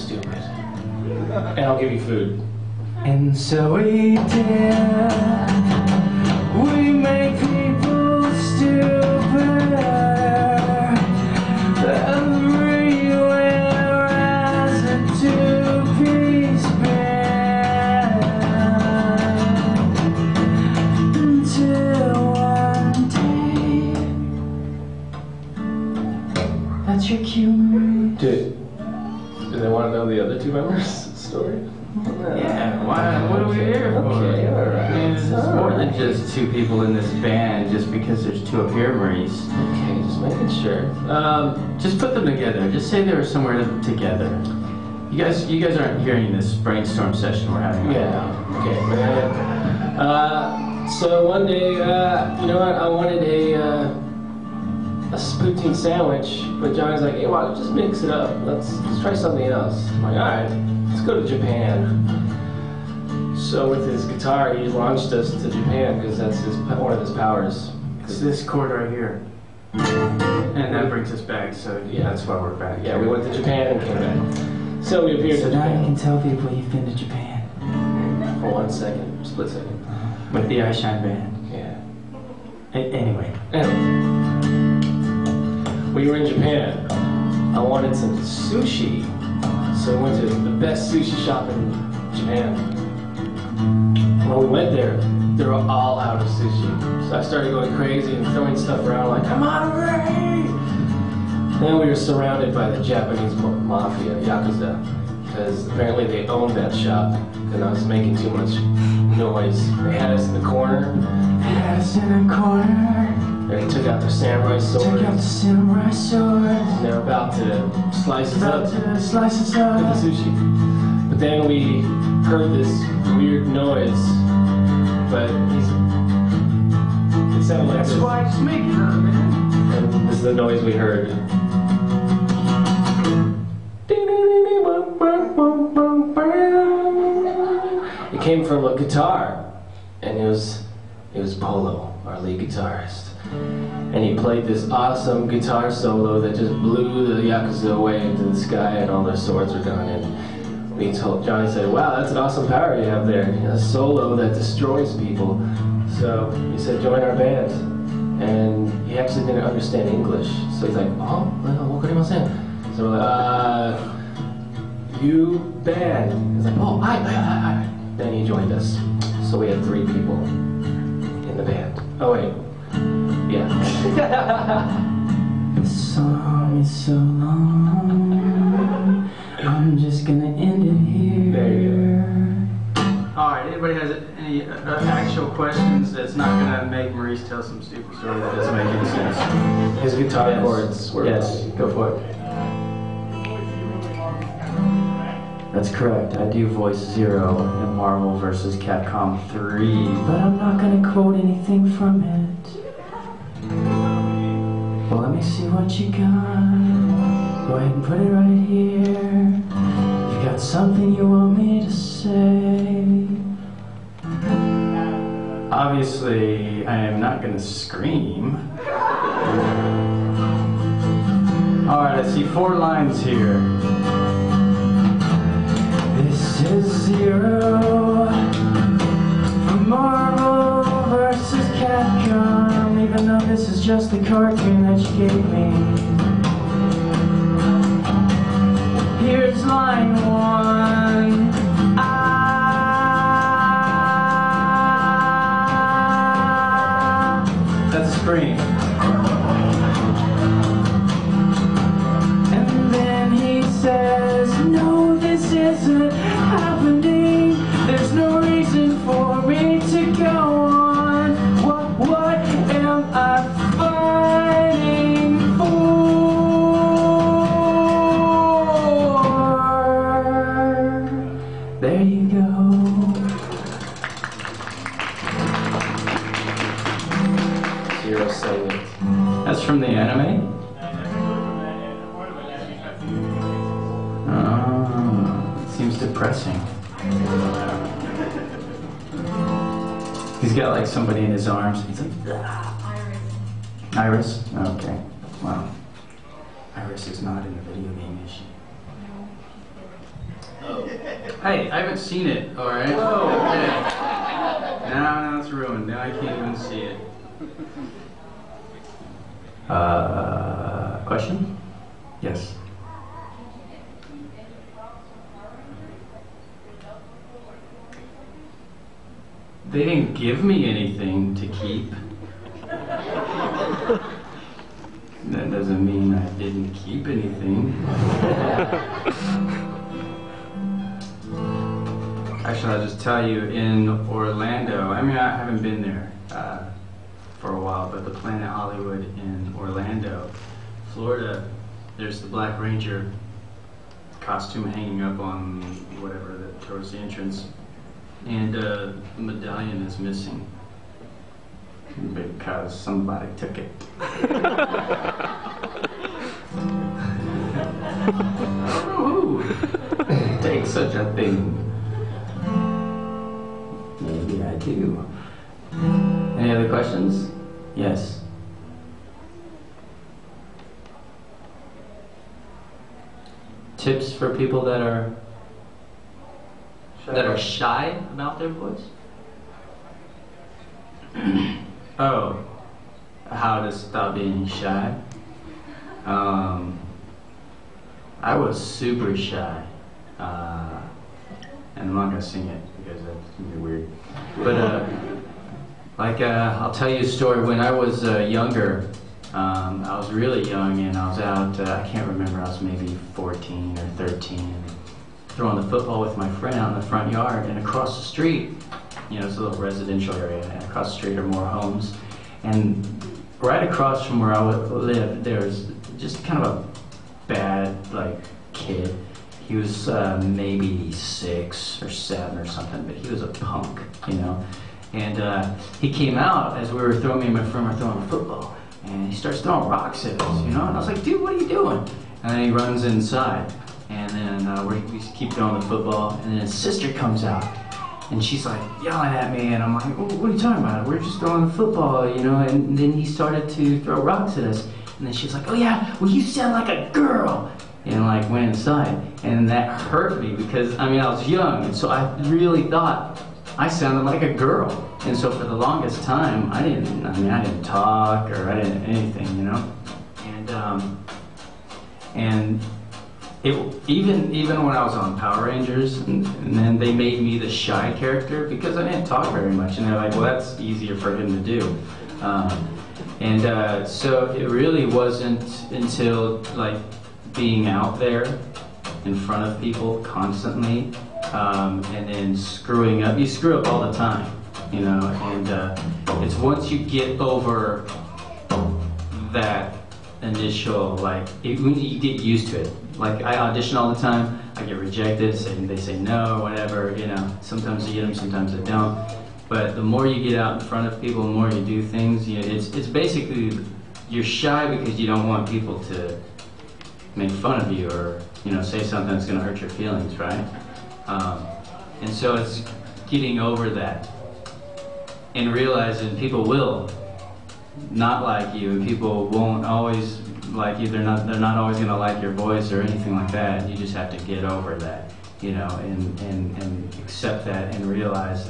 stupid. And I'll give you food. And so we did. We make people stupid. Everywhere as a two-piece band. Until one day. That's your cue, Marie. Do they want to know the other two members' story? Yeah, why? What are we here for? Okay, alright. I mean, there's more than just two people in this band just because there's two up here, Maurice. Okay, just making sure. Just put them together. Just say they were somewhere together. You guys aren't hearing this brainstorm session we're having. Yeah, okay. So one day, you know what, I wanted a poutine sandwich, but Johnny's like, hey, why don't you just mix it up? Let's try something else. I'm like, alright, let's go to Japan. So with his guitar, he launched us to Japan because that's one of his powers. It's this chord right here. And that brings us back, so yeah, that's why we're back. Yeah, we went to Japan and came back. So we appeared So in now you Japan. can tell people you've been to Japan. For 1 second, split second. With the I Shine Band. Yeah. Anyway. We were in Japan. I wanted some sushi. So we went to the best sushi shop in Japan. When we went there, they were all out of sushi. So I started going crazy and throwing stuff around like, come on, Ray! Then we were surrounded by the Japanese mafia, Yakuza. Because apparently they owned that shop. And I was making too much noise. They had us in the corner. Yes, in a corner. They took out their samurai sword. Took out the samurai sword. And they're about to slice us up. About to slice us up. With the sushi. But then we heard this weird noise. But it sounded like That's this. why it's making up, man. And this is the noise we heard. It came from a guitar. And it was Polo, our lead guitarist. And he played this awesome guitar solo that just blew the Yakuza away into the sky and all their swords were gone. And we told, Johnny said, wow, that's an awesome power you have there. A solo that destroys people. So he said, join our band. And he actually didn't understand English. So he's like, oh, wakarimasen. So we're like, you band. He's like, oh, I. Then he joined us. So we had 3 people in the band. Oh wait. Yeah. The song is so long. I'm just gonna end it here. There you Alright, anybody has any actual questions that's not going to make Maurice tell some stupid story that doesn't make any sense? His guitar chords were. Yes, go for it. That's correct. I do voice 0 in Marvel vs. Capcom 3. But I'm not gonna quote anything from it. Well, let me see what you got. Go ahead and put it right here. You got something you want me to say? Obviously, I am not going to scream. Alright, I see 4 lines here. This is 0 from Marvel vs. Capcom, even though this is just the cartoon that you gave me. Here's line 1. That's a scream. And then he says, no, this isn't happening. There's no reason for me to go on. What am I fighting for? There you go. Zero sang it. That's from the anime? Oh, it seems depressing. He's got like somebody in his arms. He's like, Iris? Okay. Wow. Iris is not in the video game, is she? Hey, I haven't seen it, alright? Whoa! Okay. Now it's ruined. Now I can't even see it. Question? Yes. They didn't give me anything to keep. That doesn't mean I didn't keep anything. Actually, I'll just tell you, in Orlando, I mean, I haven't been there for a while, but the Planet Hollywood in Orlando, Florida, there's the Black Ranger costume hanging up on whatever, towards the entrance, and the medallion is missing because somebody took it. I don't know who takes such a thing. Maybe I do. Any other questions? Yes. Tips for people that are shy about their voice? Oh, how to stop being shy? I was super shy, and I'm not gonna sing it because that's gonna be weird. But I'll tell you a story. When I was younger, I was really young, and I was out. I can't remember. I was maybe 14 or 13, throwing the football with my friend out in the front yard, and across the street, it's a little residential area, and across the street are more homes, and right across from where I lived, there was just kind of a bad kid. He was maybe 6 or 7 or something, but he was a punk, And he came out as me and my friend were throwing a football, and he starts throwing rocks at us, And I was like, dude, what are you doing? And then he runs inside, and then we keep throwing the football, and then his sister comes out, and she's like yelling at me, and I'm like, oh, what are you talking about? We're just throwing the football, And then he started to throw rocks at us, and then she's like, oh yeah, well you sound like a girl. And went inside, and that hurt me because I was young, and so I really thought I sounded like a girl, and so for the longest time I didn't talk or I didn't anything, and it even when I was on Power Rangers, and then they made me the shy character because I didn't talk very much, and they're like, well, that's easier for him to do. So it really wasn't until being out there in front of people constantly, and then screwing up. You screw up all the time, and it's once you get over that initial, when you get used to it. I audition all the time, I get rejected, they say no, or whatever, sometimes I get them, sometimes I don't. But the more you get out in front of people, the more you do things, it's basically, you're shy because you don't want people to make fun of you or say something that's going to hurt your feelings, right? And so it's getting over that and realizing people will not like you, and people won't always like you. They're not always going to like your voice or anything like that. You just have to get over that, and accept that and realize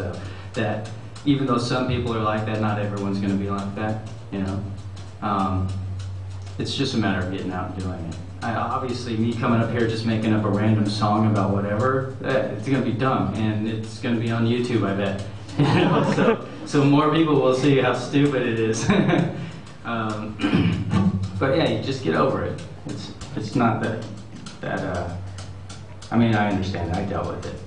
that even though some people are like that, not everyone's going to be like that. It's just a matter of getting out and doing it. Obviously, me coming up here just making up a random song about whatever, it's going to be dumb, and it's going to be on YouTube, I bet. So more people will see how stupid it is. But yeah, you just get over it. It's not that I understand. I dealt with it.